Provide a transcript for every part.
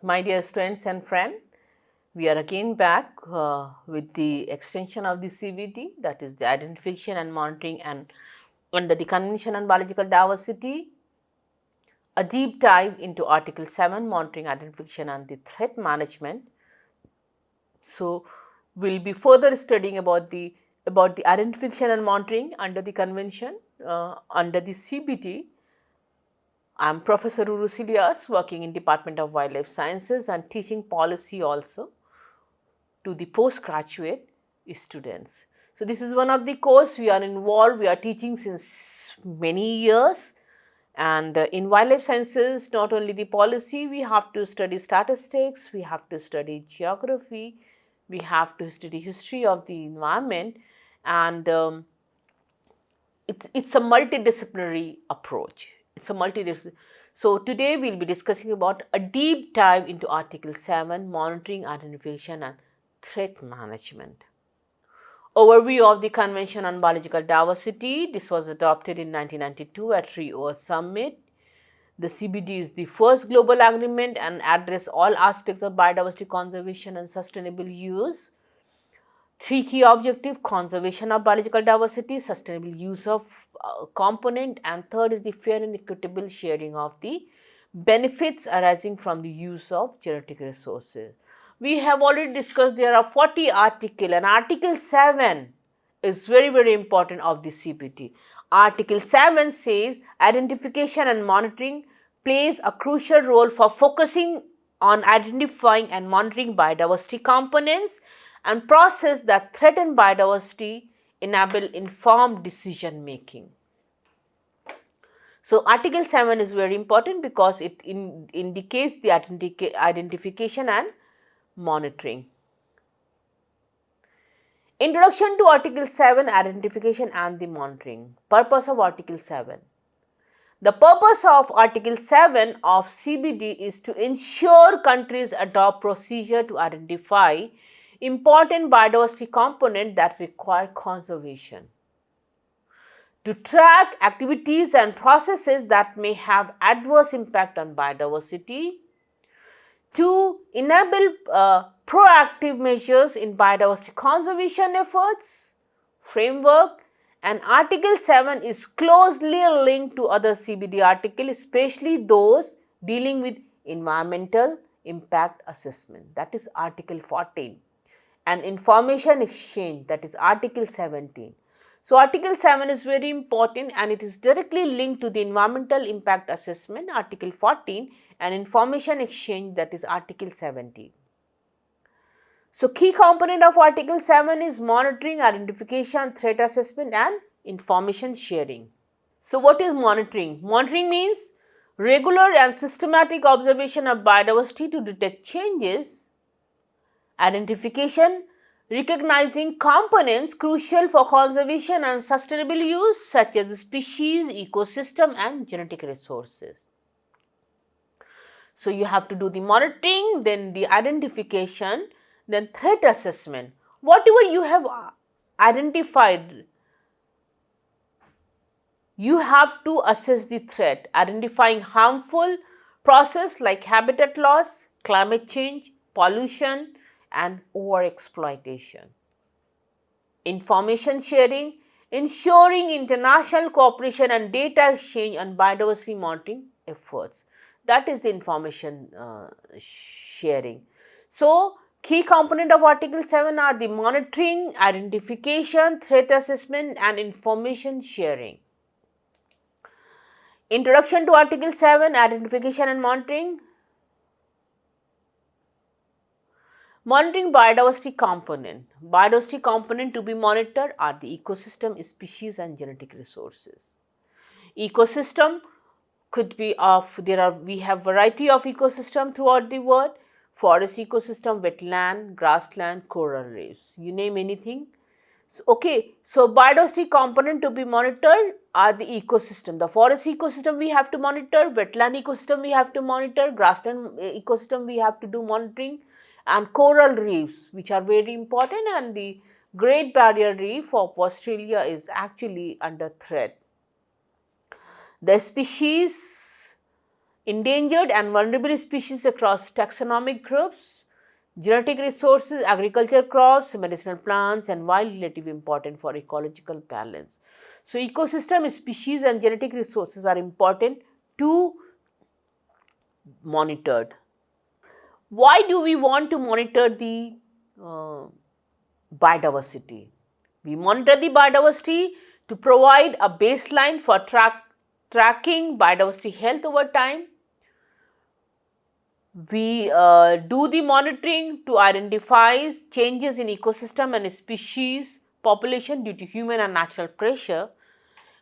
My dear students and friends, we are again back with the extension of the CBT, that is the identification and monitoring and under the Convention on Biological Diversity, a deep dive into Article 7, monitoring, identification and the threat management. So, we will be further studying about the identification and monitoring under the convention under the CBT. I am Professor Urusilias, working in Department of Wildlife Sciences and teaching policy also to the postgraduate students. So, this is one of the course we are involved, we are teaching since many years, and in wildlife sciences not only the policy, we have to study statistics, we have to study geography, we have to study history of the environment, and it's a multidisciplinary approach. It's a multidisciplinary. So, today we will be discussing about a deep dive into Article 7, monitoring, identification and threat management. Overview of the Convention on Biological Diversity. This was adopted in 1992 at Rio Summit. The CBD is the first global agreement and address all aspects of biodiversity conservation and sustainable use. Three key objectives: conservation of biological diversity, sustainable use of component, and third is the fair and equitable sharing of the benefits arising from the use of genetic resources. We have already discussed there are 40 articles, and Article 7 is very important of the CBT. Article 7 says identification and monitoring plays a crucial role for focusing on identifying and monitoring biodiversity components and process that threaten biodiversity, enable informed decision making. So, Article 7 is very important because it indicates the identification and monitoring. Introduction to Article 7, identification and the monitoring. Purpose of Article 7. The purpose of Article 7 of CBD is to ensure countries adopt procedure to identify important biodiversity components that require conservation, to track activities and processes that may have adverse impact on biodiversity, to enable proactive measures in biodiversity conservation efforts, framework, and Article 7 is closely linked to other CBD articles, especially those dealing with environmental impact assessment, that is Article 14, and information exchange, that is Article 17. So, Article 7 is very important and it is directly linked to the environmental impact assessment, Article 14, and information exchange, that is Article 17. So, key component of Article 7 is monitoring, identification, threat assessment and information sharing. So, what is monitoring? Monitoring means regular and systematic observation of biodiversity to detect changes. Identification, recognizing components crucial for conservation and sustainable use such as species, ecosystem and genetic resources. So, you have to do the monitoring, then the identification, then threat assessment. Whatever you have identified, you have to assess the threat, identifying harmful process like habitat loss, climate change, pollution and overexploitation. Information sharing, ensuring international cooperation and data exchange on biodiversity monitoring efforts. That is the information sharing. So, key component of Article 7 are the monitoring, identification, threat assessment and information sharing. Introduction to Article 7, identification and monitoring. Monitoring biodiversity component. Biodiversity component to be monitored are the ecosystem, species and genetic resources. Ecosystem could be of, we have variety of ecosystem throughout the world: forest ecosystem, wetland, grassland, coral reefs, you name anything. So, so biodiversity component to be monitored are the ecosystem. The forest ecosystem we have to monitor, wetland ecosystem we have to monitor, grassland ecosystem we have to do monitoring, and coral reefs, which are very important, and the Great Barrier Reef of Australia is actually under threat. The species endangered and vulnerable species across taxonomic groups, genetic resources, agriculture crops, medicinal plants and wild relative important for ecological balance. So, ecosystem, species and genetic resources are important to monitored. Why do we want to monitor the biodiversity? We monitor the biodiversity to provide a baseline for tracking biodiversity health over time. We do the monitoring to identify changes in ecosystem and species population due to human and natural pressure.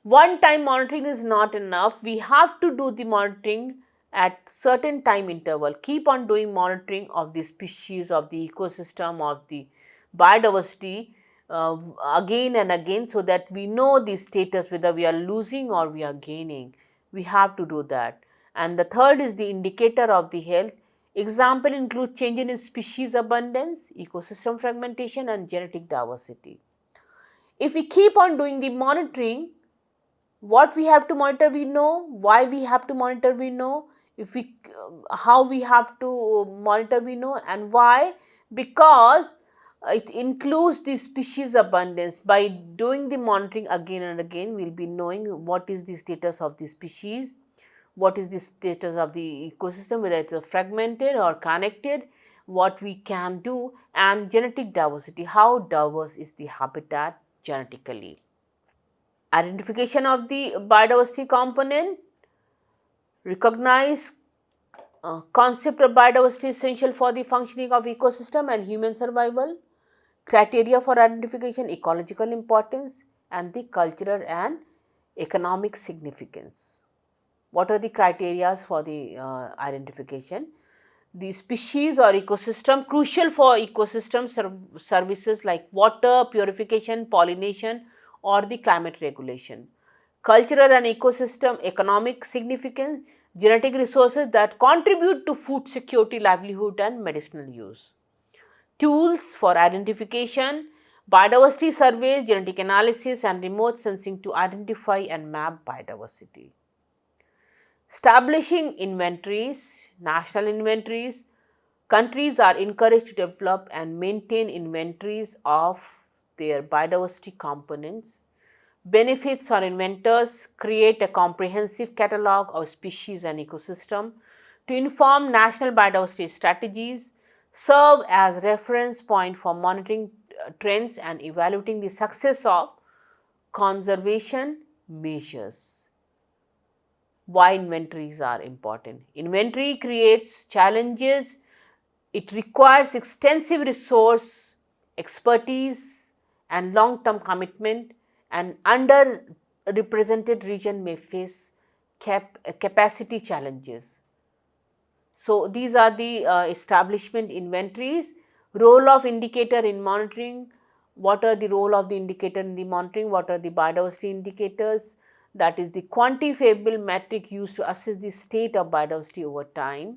One time monitoring is not enough. We have to do the monitoring at certain time interval. Keep on doing monitoring of the species, of the ecosystem, of the biodiversity again and again, so that we know the status whether we are losing or we are gaining. We have to do that. And the third is the indicator of the health. Example include change in species abundance, ecosystem fragmentation and genetic diversity. If we keep on doing the monitoring, what we have to monitor we know, why we have to monitor we know, if we how we have to monitor we know, and why, because it includes the species abundance. By doing the monitoring again and again, we will be knowing what is the status of the species, what is the status of the ecosystem, whether it is fragmented or connected, what we can do, and genetic diversity, how diverse is the habitat genetically. Identification of the biodiversity component, recognize concept of biodiversity essential for the functioning of ecosystem and human survival, criteria for identification, ecological importance and the cultural and economic significance. What are the criteria for the identification? The species or ecosystem crucial for ecosystem services like water, purification, pollination or the climate regulation. Cultural and ecosystem economic significance, genetic resources that contribute to food security, livelihood and medicinal use. Tools for identification, biodiversity surveys, genetic analysis and remote sensing to identify and map biodiversity. Establishing inventories, national inventories. Countries are encouraged to develop and maintain inventories of their biodiversity components. Benefits on inventors: create a comprehensive catalog of species and ecosystem to inform national biodiversity strategies, serve as reference point for monitoring trends and evaluating the success of conservation measures. Why inventories are important? Inventory creates challenges. It requires extensive resource, expertise and long-term commitment, and underrepresented region may face capacity challenges. So, these are the establishment inventories. Role of indicator in monitoring. What are the role of the indicator in the monitoring? What are the biodiversity indicators? That is the quantifiable metric used to assess the state of biodiversity over time.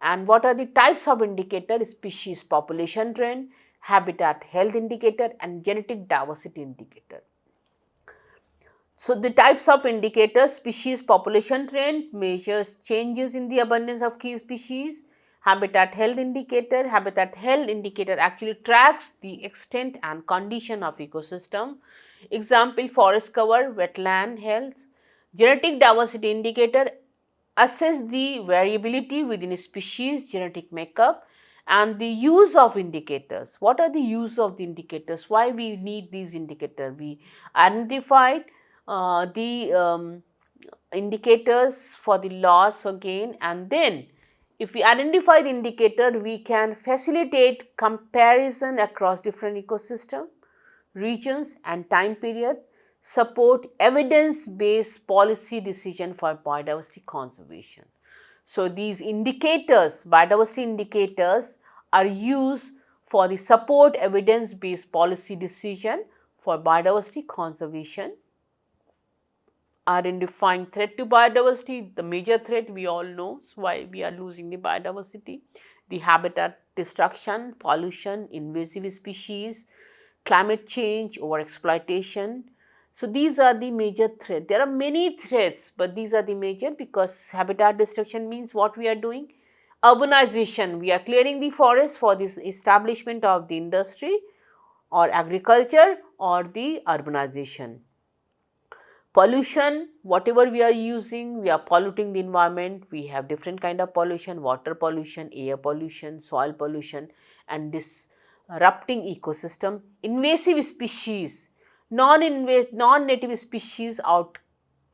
And what are the types of indicator? Species population trend, habitat health indicator and genetic diversity indicator. So, the types of indicators: species population trend measures changes in the abundance of key species. Habitat health indicator actually tracks the extent and condition of ecosystem. Example: forest cover, wetland health. Genetic diversity indicator assess the variability within species genetic makeup. And the use of indicators. What are the use of the indicators? Why we need these indicators? We identified the indicators for the loss again, and then if we identify the indicator, we can facilitate comparison across different ecosystem, regions and time period, support evidence-based policy decision for biodiversity conservation. So, these indicators, biodiversity indicators are used for the support evidence-based policy decision for biodiversity conservation. Identifying threat to biodiversity, the major threat we all know why we are losing the biodiversity, the habitat destruction, pollution, invasive species, climate change, overexploitation, So these are the major threats. There are many threats, but these are the major, because habitat destruction means what we are doing. Urbanization, we are clearing the forest for this establishment of the industry or agriculture or the urbanization. Pollution, whatever we are using, we are polluting the environment. We have different kind of pollution: water pollution, air pollution, soil pollution, and disrupting ecosystem. Invasive species, non-native species out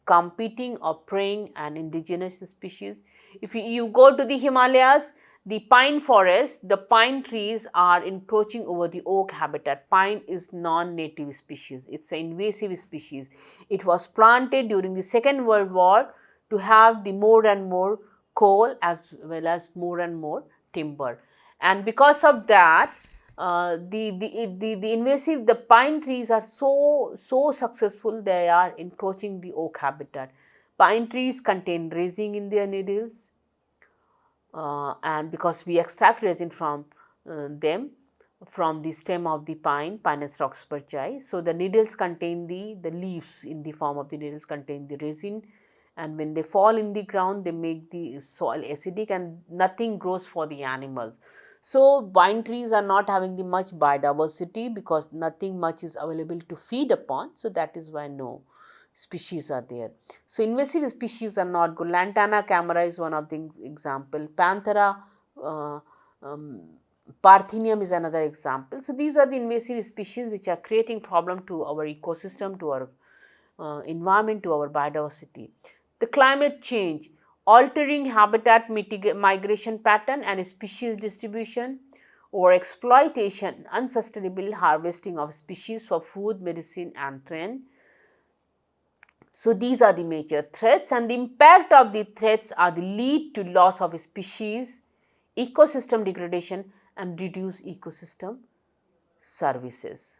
competing or preying an indigenous species. If you go to the Himalayas, the pine forest, the pine trees are encroaching over the oak habitat. Pine is non-native species, it's an invasive species. It was planted during the Second World War to have the more and more coal as well as more and more timber. And because of that, the invasive, the pine trees are so successful, they are encroaching the oak habitat. Pine trees contain resin in their needles, and because we extract resin from them, from the stem of the pine, Pinus roxburghii. So the needles contain the leaves in the form of the needles contain the resin, and when they fall in the ground, they make the soil acidic and nothing grows for the animals. So pine trees are not having the much biodiversity because nothing much is available to feed upon. So that is why no species are there. So invasive species are not good. Lantana camara is one of the example. Panthera um, Parthenium is another example. So these are the invasive species which are creating problem to our ecosystem, to our environment, to our biodiversity. The climate change, altering habitat migration pattern and species distribution, or exploitation, unsustainable harvesting of species for food, medicine and trade. So these are the major threats, and the impact of the threats are the lead to loss of species, ecosystem degradation and reduced ecosystem services.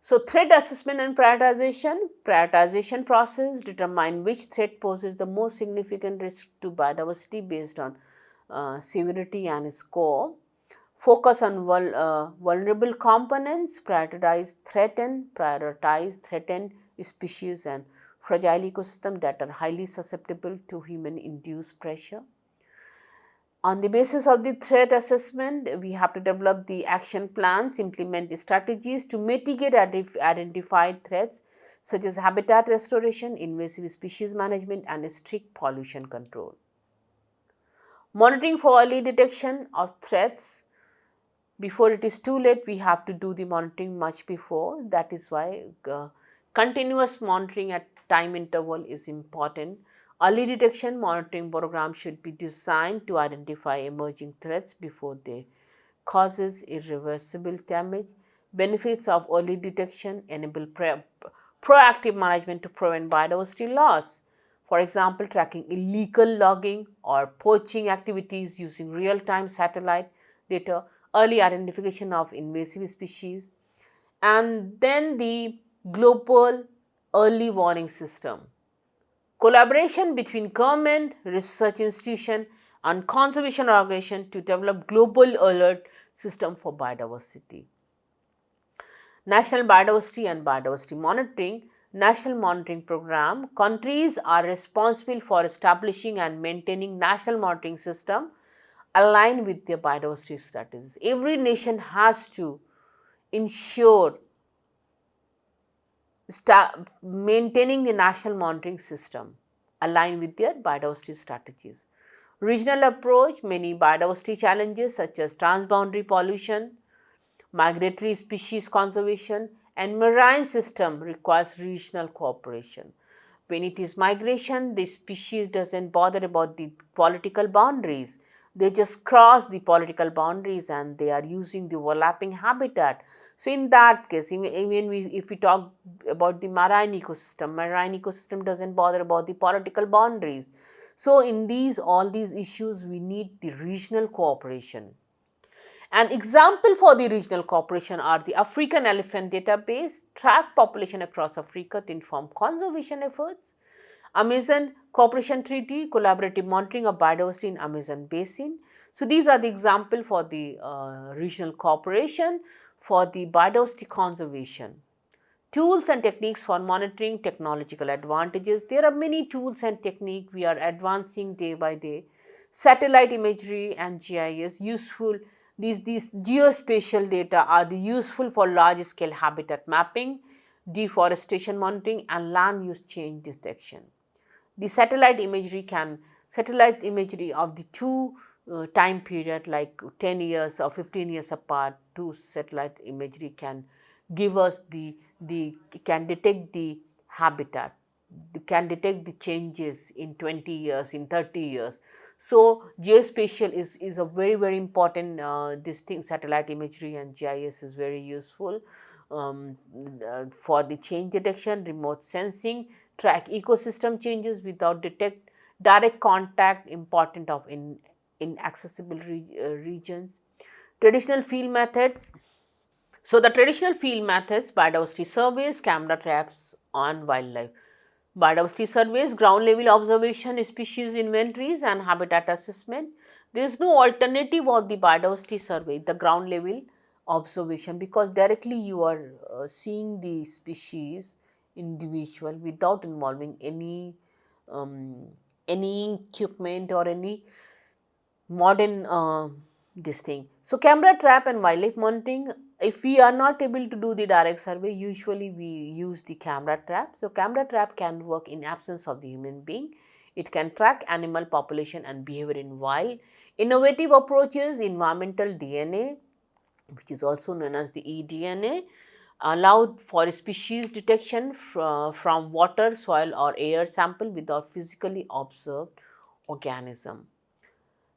So threat assessment and prioritization process determine which threat poses the most significant risk to biodiversity based on severity and scope. Focus on vulnerable components, prioritize threatened species and fragile ecosystem that are highly susceptible to human induced pressure. On the basis of the threat assessment, we have to develop the action plans, implement strategies to mitigate identified threats such as habitat restoration, invasive species management and strict pollution control. Monitoring for early detection of threats. Before it is too late, we have to do the monitoring much before. That is why continuous monitoring at time interval is important. Early detection monitoring program should be designed to identify emerging threats before they causes irreversible damage. Benefits of early detection enable proactive management to prevent biodiversity loss. For example, tracking illegal logging or poaching activities using real-time satellite data, early identification of invasive species, and then the global early warning system. Collaboration between government, research institution and conservation organization to develop global alert system for biodiversity. National biodiversity and biodiversity monitoring. National monitoring program. Countries are responsible for establishing and maintaining national monitoring system aligned with their biodiversity strategies. Every nation has to ensure maintaining the national monitoring system aligned with their biodiversity strategies. Regional approach, many biodiversity challenges such as transboundary pollution, migratory species conservation and marine system requires regional cooperation. When it is migration, the species doesn't bother about the political boundaries. They just cross the political boundaries and they are using the overlapping habitat. So in that case, if we talk about the marine ecosystem doesn't bother about the political boundaries. So in all these issues, we need the regional cooperation. An example for the regional cooperation are the African elephant database, track population across Africa to inform conservation efforts, Amazon Cooperation Treaty, collaborative monitoring of biodiversity in Amazon basin. So these are the example for the regional cooperation for the biodiversity conservation. Tools and techniques for monitoring, technological advantages. There are many tools and techniques we are advancing day by day. Satellite imagery and GIS useful. These geospatial data are useful for large scale habitat mapping, deforestation monitoring and land use change detection. The satellite imagery of the two time period like 10 years or 15 years apart, two satellite imagery can give us the can detect the habitat, can detect the changes in 20 years, in 30 years. So geospatial is a very important this thing. Satellite imagery and GIS is very useful for the change detection, remote sensing, track ecosystem changes without direct contact, important of in inaccessible regions. Traditional field method. So the traditional field methods, biodiversity surveys, camera traps on wildlife. Biodiversity surveys, ground level observation, species inventories and habitat assessment. There is no alternative of the biodiversity survey, the ground level observation, because directly you are seeing the species individual without involving um, any equipment or any modern this thing. So camera trap and wildlife monitoring, if we are not able to do the direct survey, usually we use the camera trap. So camera trap can work in absence of the human being. It can track animal population and behavior in wild. Innovative approaches, environmental DNA, which is also known as the eDNA, allowed for species detection from water, soil or air sample without physically observed organism.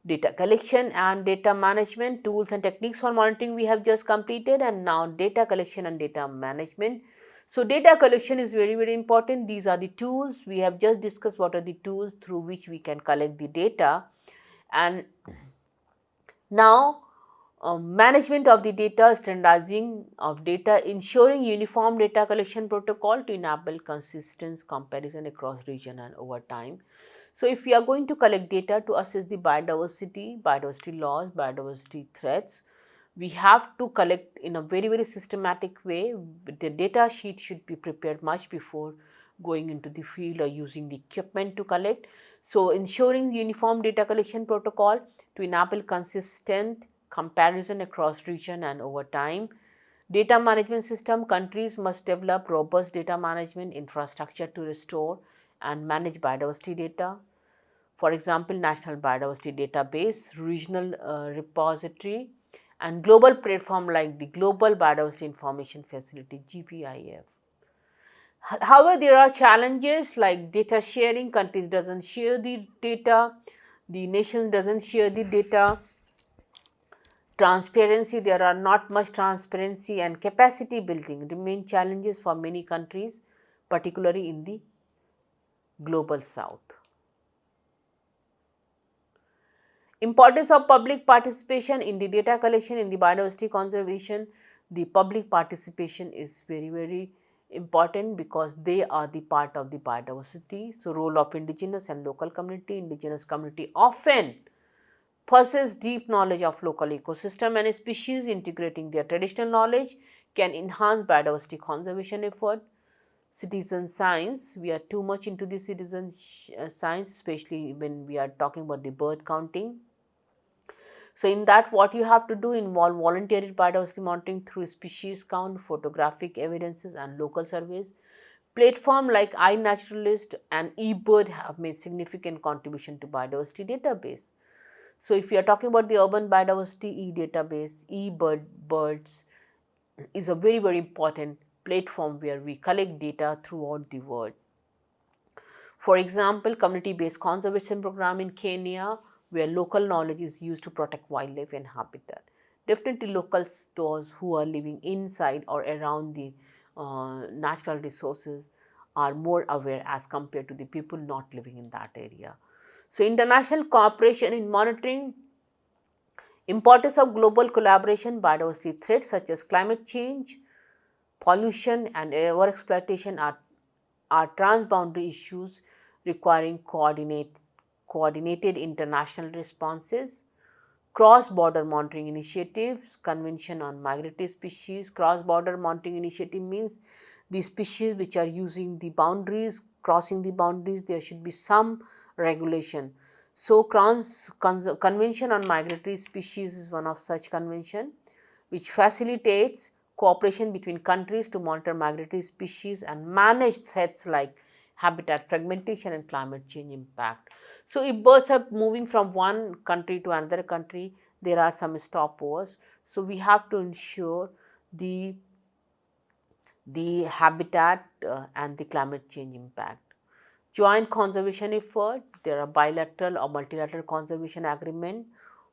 Data collection and data management, tools and techniques for monitoring we have just completed, and now data collection and data management. So data collection is very important. These are the tools we have just discussed. What are the tools through which we can collect the data, and now management of the data, standardizing of data, ensuring uniform data collection protocol to enable consistent comparison across region and over time. So if we are going to collect data to assess the biodiversity loss, biodiversity threats, we have to collect in a very systematic way. The data sheet should be prepared much before going into the field or using the equipment to collect. So ensuring uniform data collection protocol to enable consistent comparison across region and over time. Data management system, countries must develop robust data management infrastructure to restore and manage biodiversity data. For example, National Biodiversity Database, regional repository and global platform like the Global Biodiversity Information Facility GPIF. However, there are challenges like data sharing, countries doesn't share the data, the nations doesn't share the data. Transparency, there are not much transparency, and capacity building remain challenges for many countries, particularly in the global south. Importance of public participation in the data collection, in the biodiversity conservation. The public participation is very important because they are the part of the biodiversity. So role of indigenous and local community. Indigenous community often possess deep knowledge of local ecosystem and species. Integrating their traditional knowledge can enhance biodiversity conservation effort. Citizen science, we are too much into the citizen science, especially when we are talking about the bird counting. So in that, what you have to do, involve voluntary biodiversity monitoring through species count, photographic evidences and local surveys. Platform like iNaturalist and eBird have made significant contribution to biodiversity database. So if we are talking about the urban biodiversity e-database, eBirds is a very important platform where we collect data throughout the world. For example, community-based conservation program in Kenya, where local knowledge is used to protect wildlife and habitat. Definitely locals, those who are living inside or around the natural resources, are more aware as compared to the people not living in that area. So international cooperation in monitoring, importance of global collaboration, biodiversity threats such as climate change, pollution and overexploitation are transboundary issues requiring coordinated international responses. Cross-border monitoring initiatives, Convention on Migratory Species. Cross-border monitoring initiative means the species which are using the boundaries, crossing the boundaries, there should be some regulation. So, Convention on Migratory Species is one of such convention which facilitates cooperation between countries to monitor migratory species and manage threats like habitat fragmentation and climate change impact. So, if birds are moving from one country to another country, there are some stopovers. So, we have to ensure the habitat and the climate change impact. Joint conservation effort, there are bilateral or multilateral conservation agreement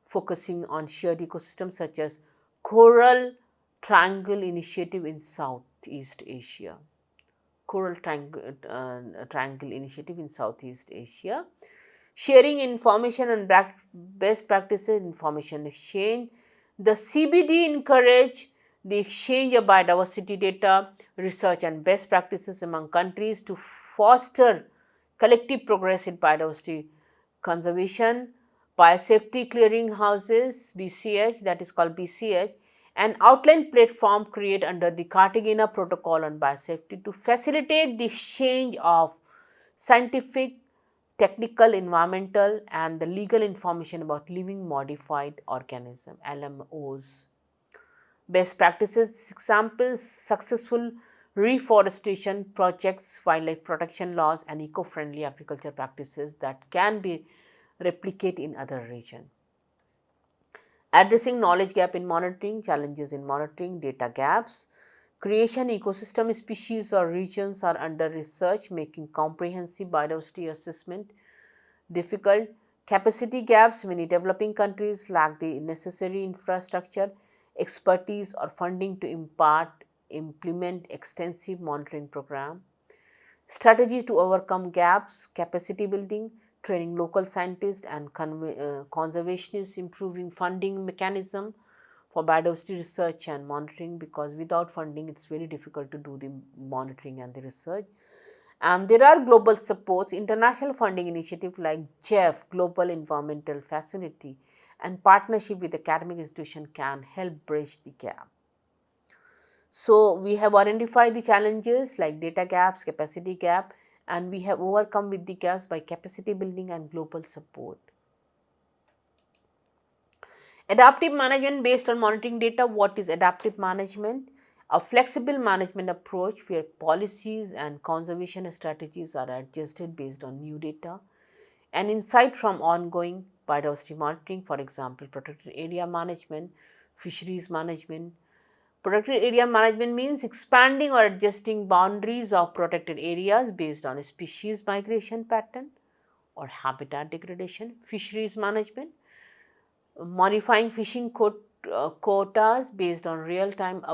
focusing on shared ecosystems such as Coral Triangle Initiative in Southeast Asia. Coral Triangle Initiative in Southeast Asia. Sharing information and best practices, information exchange. The CBD encourage the exchange of biodiversity data, research and best practices among countries to foster collective progress in biodiversity conservation. Biosafety clearinghouses, BCH, that is called BCH, an outline platform created under the Cartagena Protocol on Biosafety to facilitate the exchange of scientific, technical, environmental and the legal information about living modified organism, LMOs. Best practices examples, successful reforestation projects, wildlife protection laws and eco-friendly agriculture practices that can be replicated in other regions. Addressing knowledge gap in monitoring, challenges in monitoring, data gaps. Creation ecosystem species or regions are under research, making comprehensive biodiversity assessment difficult. Capacity gaps, many developing countries lack the necessary infrastructure, expertise or funding to implement extensive monitoring program. Strategies to overcome gaps, capacity building, training local scientists and conservationists, improving funding mechanism for biodiversity research and monitoring, because without funding it is very difficult to do the monitoring and the research. And there are global supports, international funding initiative like GEF, Global Environmental Facility, and partnership with academic institution can help bridge the gap. So, we have identified the challenges like data gaps, capacity gap, and we have overcome with the gaps by capacity building and global support. Adaptive management based on monitoring data. What is adaptive management? A flexible management approach where policies and conservation strategies are adjusted based on new data and insight from ongoing biodiversity monitoring, for example, protected area management, fisheries management. Protected area management means expanding or adjusting boundaries of protected areas based on a species migration pattern or habitat degradation. Fisheries management, modifying fishing quotas based on real-time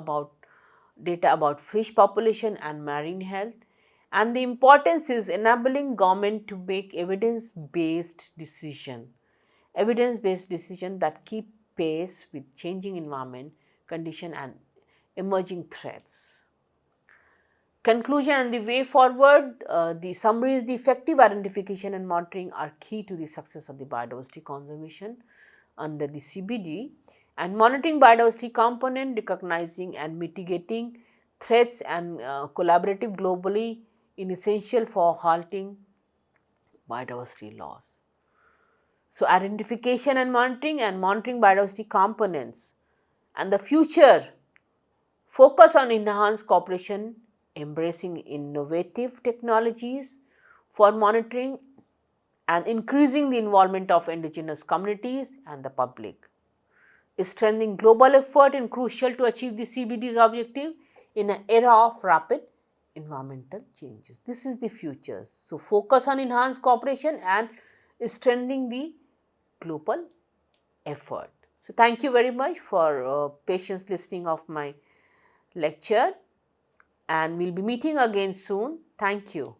data about fish population and marine health. And the importance is enabling government to make evidence-based decision that keep pace with changing environment condition and emerging threats. Conclusion and the way forward, the summary is the effective identification and monitoring are key to the success of the biodiversity conservation under the CBD, and monitoring biodiversity component, recognizing and mitigating threats and collaborative globally is essential for halting biodiversity loss. So, identification and monitoring biodiversity components, and the future focus on enhanced cooperation, embracing innovative technologies for monitoring and increasing the involvement of indigenous communities and the public. Strengthening global effort is crucial to achieve the CBD's objective in an era of rapid environmental changes. This is the future. So, focus on enhanced cooperation and strengthening the global effort. So, thank you very much for patience listening of my lecture, and we will be meeting again soon. Thank you.